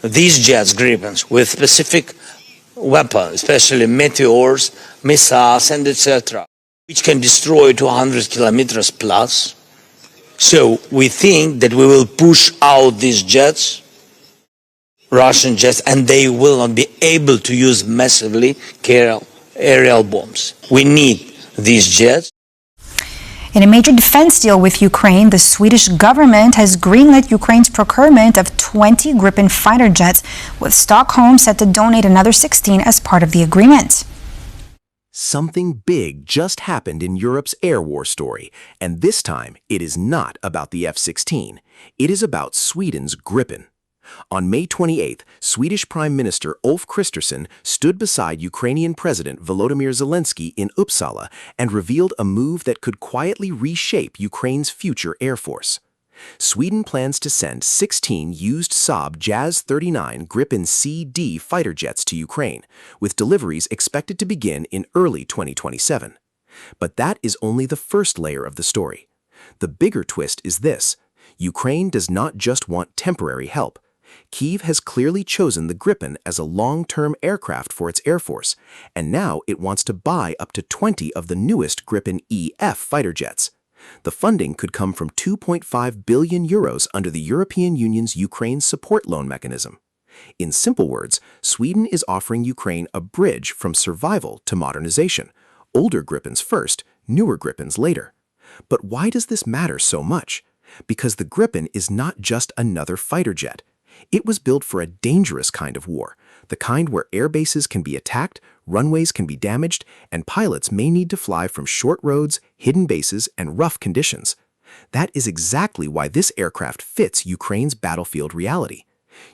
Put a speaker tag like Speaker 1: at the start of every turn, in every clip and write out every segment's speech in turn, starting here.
Speaker 1: these jets, Gripens, with specific weapons, especially Meteors, missiles, and etc., which can destroy 200 kilometers plus. So we think that we will push out these jets, Russian jets, and they will not be able to use massively aerial bombs. We need these jets.
Speaker 2: In a major defense deal with Ukraine, the Swedish government has greenlit Ukraine's procurement of 20 Gripen fighter jets, with Stockholm set to donate another 16 as part of the agreement.
Speaker 3: Something big just happened in Europe's air war story, and this time it is not about the F-16. It is about Sweden's Gripen. On May 28th, Swedish Prime Minister Ulf Kristersson stood beside Ukrainian President Volodymyr Zelensky in Uppsala and revealed a move that could quietly reshape Ukraine's future air force. Sweden plans to send 16 used Saab JAS-39 Gripen C/D fighter jets to Ukraine, with deliveries expected to begin in early 2027. But that is only the first layer of the story. The bigger twist is this: Ukraine does not just want temporary help. Kyiv has clearly chosen the Gripen as a long-term aircraft for its air force, and now it wants to buy up to 20 of the newest Gripen EF fighter jets. The funding could come from 2.5 billion euros under the European Union's Ukraine support loan mechanism. In simple words, Sweden is offering Ukraine a bridge from survival to modernization, older Gripens first, newer Gripens later. But why does this matter so much? Because the Gripen is not just another fighter jet. It was built for a dangerous kind of war, the kind where air bases can be attacked, runways can be damaged, and pilots may need to fly from short roads, hidden bases, and rough conditions. That is exactly why this aircraft fits Ukraine's battlefield reality.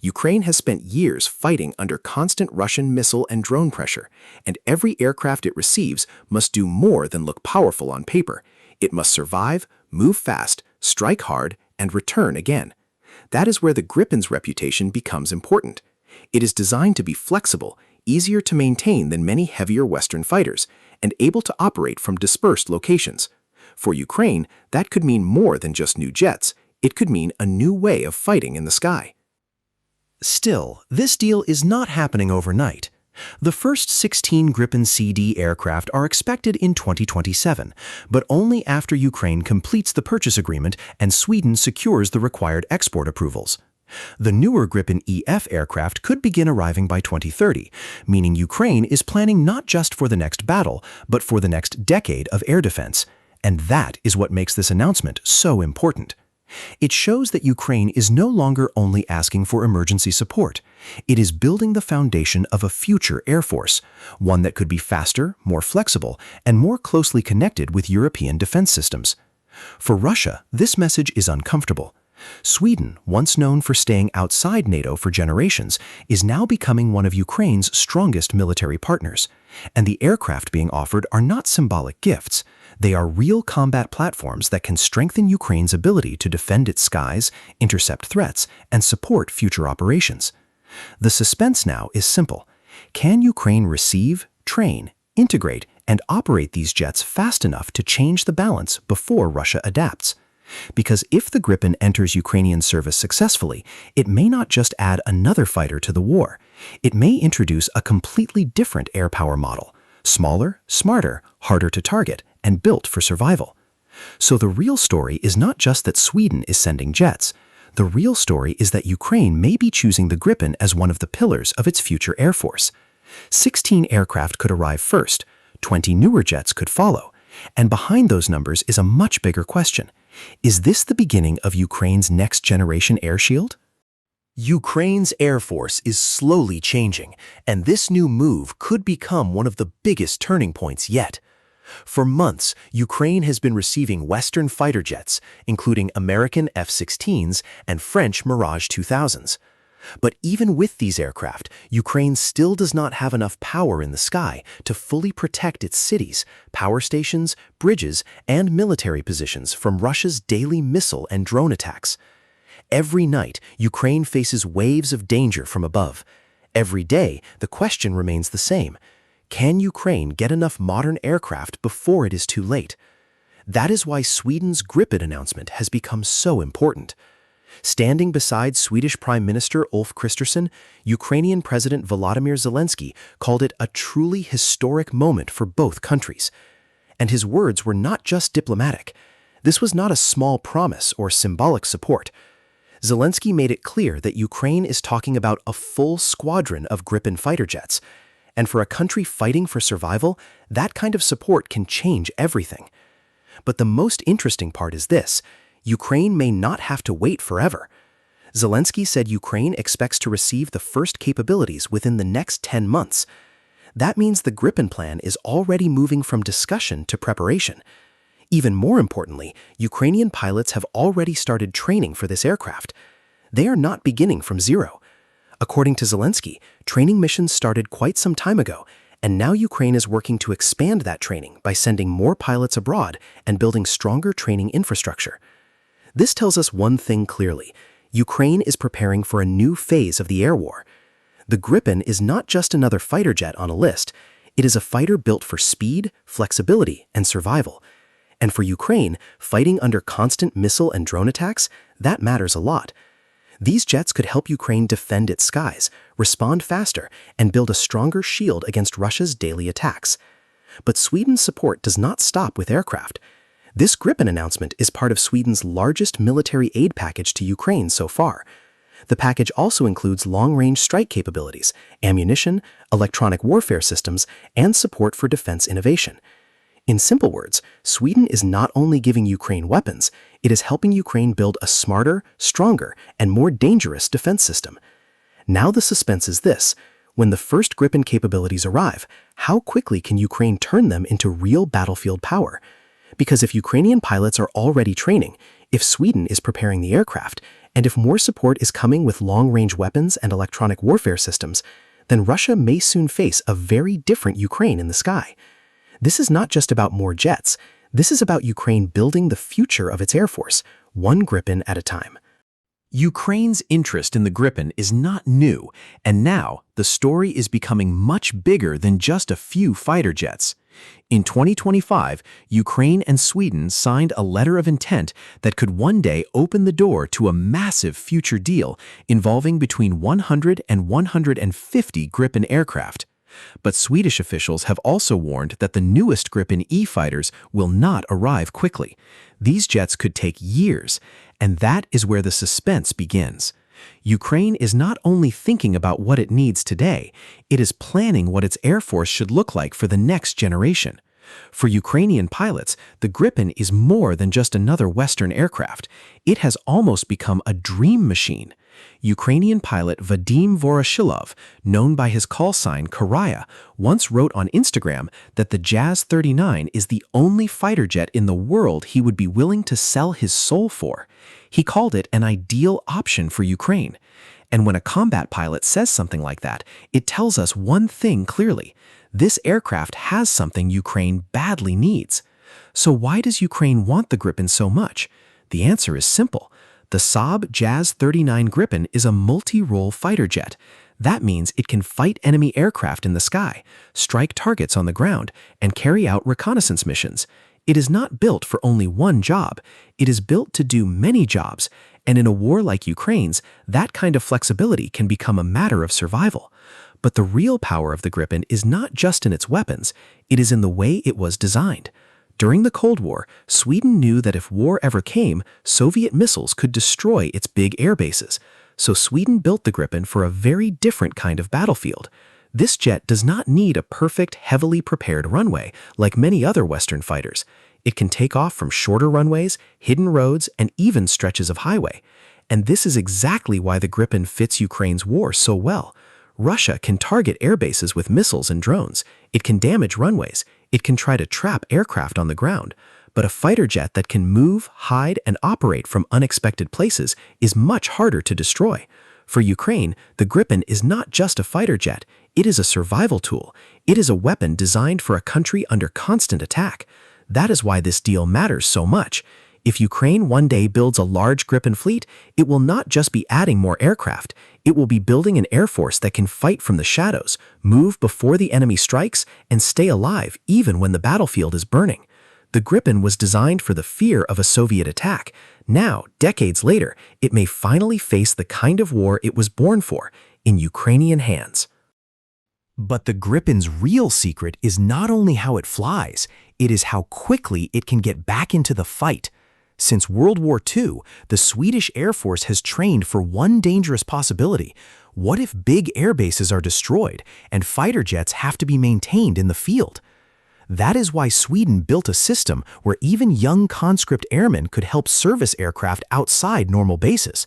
Speaker 3: Ukraine has spent years fighting under constant Russian missile and drone pressure, and every aircraft it receives must do more than look powerful on paper. It must survive, move fast, strike hard, and return again. That is where the Gripen's reputation becomes important. It is designed to be flexible, easier to maintain than many heavier Western fighters, and able to operate from dispersed locations. For Ukraine, that could mean more than just new jets. It could mean a new way of fighting in the sky. Still, this deal is not happening overnight. The first 16 Gripen C/D aircraft are expected in 2027, but only after Ukraine completes the purchase agreement and Sweden secures the required export approvals. The newer Gripen EF aircraft could begin arriving by 2030, meaning Ukraine is planning not just for the next battle, but for the next decade of air defense. And that is what makes this announcement so important. It shows that Ukraine is no longer only asking for emergency support. It is building the foundation of a future air force, one that could be faster, more flexible, and more closely connected with European defense systems. For Russia, this message is uncomfortable. Sweden, once known for staying outside NATO for generations, is now becoming one of Ukraine's strongest military partners. And the aircraft being offered are not symbolic gifts. They are real combat platforms that can strengthen Ukraine's ability to defend its skies, intercept threats, and support future operations. The suspense now is simple. Can Ukraine receive, train, integrate, and operate these jets fast enough to change the balance before Russia adapts? Because if the Gripen enters Ukrainian service successfully, it may not just add another fighter to the war. It may introduce a completely different air power model, smaller, smarter, harder to target, and built for survival. So the real story is not just that Sweden is sending jets. The real story is that Ukraine may be choosing the Gripen as one of the pillars of its future air force. 16 aircraft could arrive first, 20 newer jets could follow, and behind those numbers is a much bigger question. Is this the beginning of Ukraine's next-generation air shield? Ukraine's air force is slowly changing, and this new move could become one of the biggest turning points yet. For months, Ukraine has been receiving Western fighter jets, including American F-16s and French Mirage 2000s. But even with these aircraft, Ukraine still does not have enough power in the sky to fully protect its cities, power stations, bridges, and military positions from Russia's daily missile and drone attacks. Every night, Ukraine faces waves of danger from above. Every day, the question remains the same. Can Ukraine get enough modern aircraft before it is too late? That is why Sweden's Gripen announcement has become so important. Standing beside Swedish Prime Minister Ulf Kristersson, Ukrainian President Volodymyr Zelensky called it a truly historic moment for both countries. And his words were not just diplomatic. This was not a small promise or symbolic support. Zelensky made it clear that Ukraine is talking about a full squadron of Gripen fighter jets. And for a country fighting for survival, that kind of support can change everything. But the most interesting part is this: Ukraine may not have to wait forever. Zelensky said Ukraine expects to receive the first capabilities within the next 10 months. That means the Gripen plan is already moving from discussion to preparation. Even more importantly, Ukrainian pilots have already started training for this aircraft. They are not beginning from zero. According to Zelensky, training missions started quite some time ago, and now Ukraine is working to expand that training by sending more pilots abroad and building stronger training infrastructure. This tells us one thing clearly: Ukraine is preparing for a new phase of the air war. The Gripen is not just another fighter jet on a list. It is a fighter built for speed, flexibility, and survival. And for Ukraine, fighting under constant missile and drone attacks, that matters a lot. These jets could help Ukraine defend its skies, respond faster, and build a stronger shield against Russia's daily attacks. But Sweden's support does not stop with aircraft. This Gripen announcement is part of Sweden's largest military aid package to Ukraine so far. The package also includes long-range strike capabilities, ammunition, electronic warfare systems, and support for defense innovation. In simple words, Sweden is not only giving Ukraine weapons, it is helping Ukraine build a smarter, stronger, and more dangerous defense system. Now the suspense is this: when the first Gripen capabilities arrive, how quickly can Ukraine turn them into real battlefield power? Because if Ukrainian pilots are already training, if Sweden is preparing the aircraft, and if more support is coming with long-range weapons and electronic warfare systems, then Russia may soon face a very different Ukraine in the sky. This is not just about more jets. This is about Ukraine building the future of its air force, one Gripen at a time. Ukraine's interest in the Gripen is not new, and now the story is becoming much bigger than just a few fighter jets. In 2025, Ukraine and Sweden signed a letter of intent that could one day open the door to a massive future deal involving between 100 and 150 Gripen aircraft. But Swedish officials have also warned that the newest Gripen E fighters will not arrive quickly. These jets could take years, and that is where the suspense begins. Ukraine is not only thinking about what it needs today, it is planning what its air force should look like for the next generation. For Ukrainian pilots, the Gripen is more than just another Western aircraft. It has almost become a dream machine. Ukrainian pilot Vadim Voroshilov, known by his call sign Karaya, once wrote on Instagram that the Jazz 39 is the only fighter jet in the world he would be willing to sell his soul for. He called it an ideal option for Ukraine. And when a combat pilot says something like that, it tells us one thing clearly: this aircraft has something Ukraine badly needs. So why does Ukraine want the Gripen so much? The answer is simple. The Saab Jazz 39 Gripen is a multi-role fighter jet. That means it can fight enemy aircraft in the sky, strike targets on the ground, and carry out reconnaissance missions. It is not built for only one job. It is built to do many jobs, and in a war like Ukraine's, that kind of flexibility can become a matter of survival. But the real power of the Gripen is not just in its weapons, it is in the way it was designed. During the Cold War, Sweden knew that if war ever came, Soviet missiles could destroy its big air bases. So Sweden built the Gripen for a very different kind of battlefield. This jet does not need a perfect, heavily prepared runway like many other Western fighters. It can take off from shorter runways, hidden roads, and even stretches of highway. And this is exactly why the Gripen fits Ukraine's war so well. Russia can target air bases with missiles and drones. It can damage runways. It can try to trap aircraft on the ground. But a fighter jet that can move, hide, and operate from unexpected places is much harder to destroy. For Ukraine, the Gripen is not just a fighter jet. It is a survival tool. It is a weapon designed for a country under constant attack. That is why this deal matters so much. If Ukraine one day builds a large Gripen fleet, it will not just be adding more aircraft. It will be building an air force that can fight from the shadows, move before the enemy strikes, and stay alive even when the battlefield is burning. The Gripen was designed for the fear of a Soviet attack. Now, decades later, it may finally face the kind of war it was born for, in Ukrainian hands. But the Gripen's real secret is not only how it flies, it is how quickly it can get back into the fight. Since World War II, the Swedish Air Force has trained for one dangerous possibility. What if big air bases are destroyed and fighter jets have to be maintained in the field? That is why Sweden built a system where even young conscript airmen could help service aircraft outside normal bases.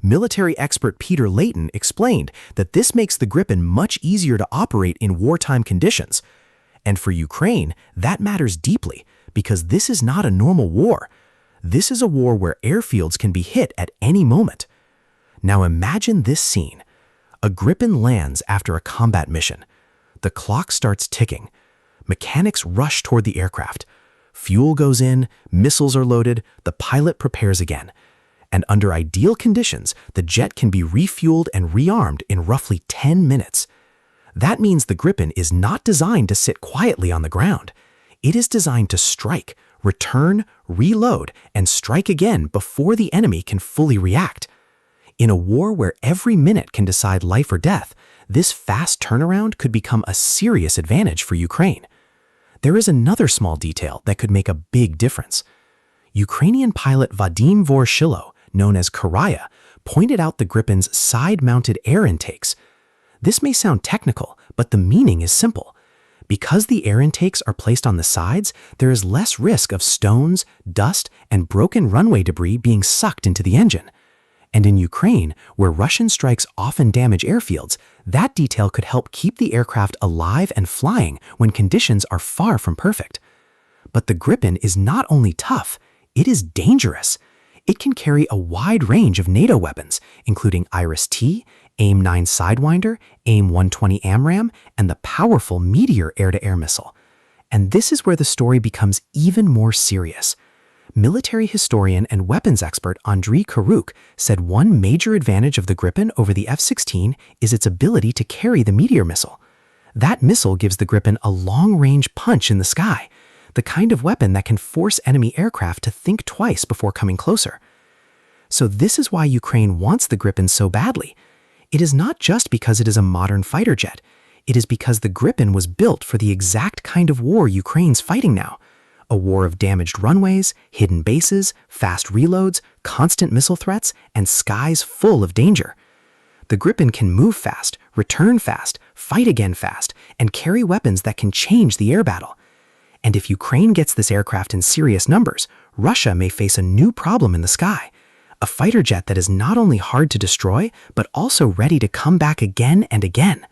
Speaker 3: Military expert Peter Layton explained that this makes the Gripen much easier to operate in wartime conditions. And for Ukraine, that matters deeply because this is not a normal war. This is a war where airfields can be hit at any moment. Now imagine this scene. A Gripen lands after a combat mission. The clock starts ticking. Mechanics rush toward the aircraft. Fuel goes in, missiles are loaded, the pilot prepares again. And under ideal conditions, the jet can be refueled and rearmed in roughly 10 minutes. That means the Gripen is not designed to sit quietly on the ground. It is designed to strike, return, reload, and strike again before the enemy can fully react. In a war where every minute can decide life or death, this fast turnaround could become a serious advantage for Ukraine. There is another small detail that could make a big difference. Ukrainian pilot Vadim Vorshilo, known as Karaya, pointed out the Gripen's side-mounted air intakes. This may sound technical, but the meaning is simple. Because the air intakes are placed on the sides, there is less risk of stones, dust, and broken runway debris being sucked into the engine. And in Ukraine, where Russian strikes often damage airfields, that detail could help keep the aircraft alive and flying when conditions are far from perfect. But the Gripen is not only tough, it is dangerous. It can carry a wide range of NATO weapons, including Iris-T, AIM-9 Sidewinder, AIM-120 AMRAAM, and the powerful Meteor air-to-air missile. And this is where the story becomes even more serious. Military historian and weapons expert Andriy Karuk said one major advantage of the Gripen over the F-16 is its ability to carry the Meteor missile. That missile gives the Gripen a long-range punch in the sky, the kind of weapon that can force enemy aircraft to think twice before coming closer. So this is why Ukraine wants the Gripen so badly. It is not just because it is a modern fighter jet. It is because the Gripen was built for the exact kind of war Ukraine's fighting now. A war of damaged runways, hidden bases, fast reloads, constant missile threats, and skies full of danger. The Gripen can move fast, return fast, fight again fast, and carry weapons that can change the air battle. And if Ukraine gets this aircraft in serious numbers, Russia may face a new problem in the sky. A fighter jet that is not only hard to destroy, but also ready to come back again and again.